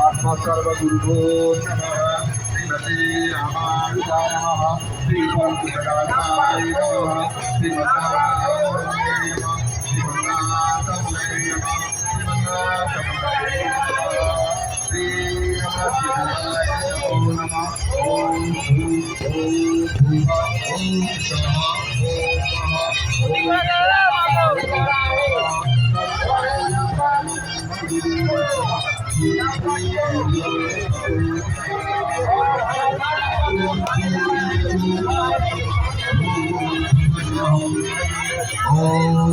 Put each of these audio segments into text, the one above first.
आत्मा सर्वगुरुभो नमः श्रीमती रामानुजाय नमः श्रीमद्गदाय नमः श्रीमन्नाथाय नमः ओम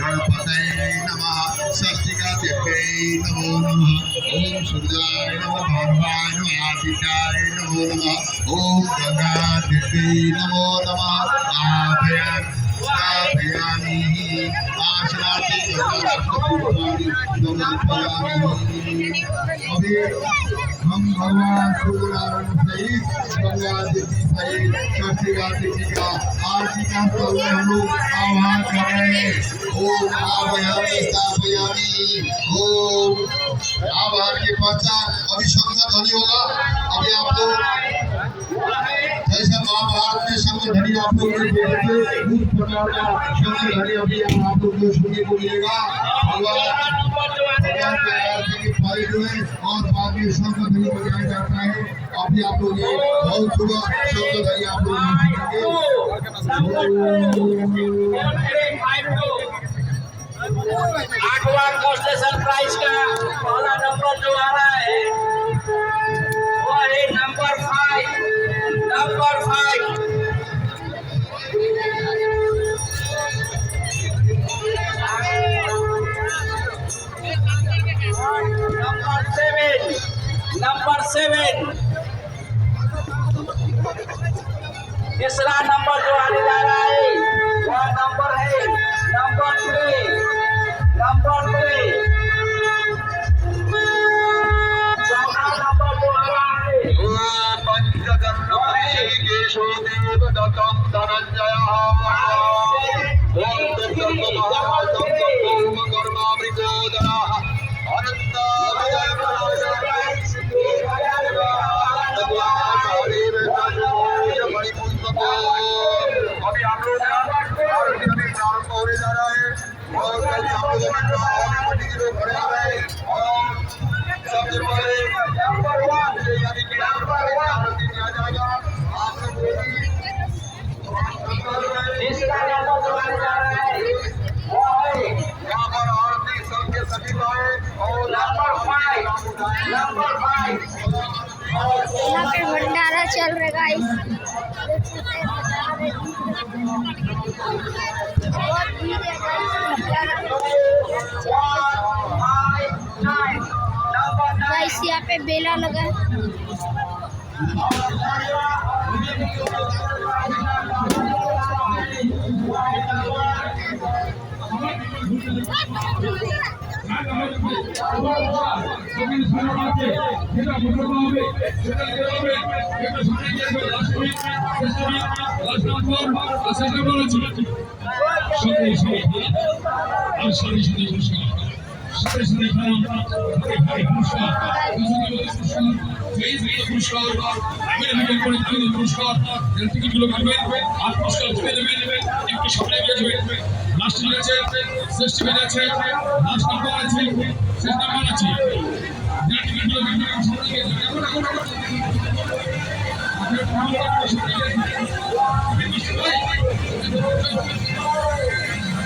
गणपतये नमः षष्ठिकादेव्यै नमो नमः ओम सूर्याय नमः भगवाय नमः आदित्याय नमो नमः ओम गंगादेव्यै नमो नमः स्थापयामि आशनार्थी हम भगवान सूर्यनारायण सहित गंगा देवी सहित षष्ठिका देवी का आरती का हम लोग आह्वान कर रहे हैं। ओम आवाहयामि स्थापयामि। ओम आवाहन के पश्चात अभी शंकर ध्वनि होगा। अभी आप लोग जैसे महाभारत में शंकर ध्वनि आप लोग देखेंगे उस प्रकार का शंकर ध्वनि अभी आप लोग को सुनने को मिलेगा। भगवान के आरती के पारित हुए और बाद में शंकर ध्वनि बजाया जाता है। अभी आप लोग ये बहुत सुबह शंकर ध्वनि आप लोग सुनेंगे। आठवां कॉन्स्टेलेशन प्राइज का पहला नंबर जो आ रहा है वो है नंबर 5 नंबर 5 नंबर 7 तीसरा नंबर जो आने जा रहा है वह नंबर है नंबर 3 नंबर 3 चौथा नंबर जो आ रहा है केशवदेव दत्तम धनंजय अभी आप लोग प्रारंभ होने जा रहा है और सबसे पहले नंबर 1 यानी कि नंबर 1 दिया जाएगा। आप लोग तीसरा नंबर जो आने जा रहा है वो है यहाँ पर आरती सबके सभी भाई और नंबर 5 यहाँ पे भंडारा चल रहा है गाइस। बहुत भीड़ है गाइस। यहाँ पे बेला लगा है।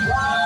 Wow.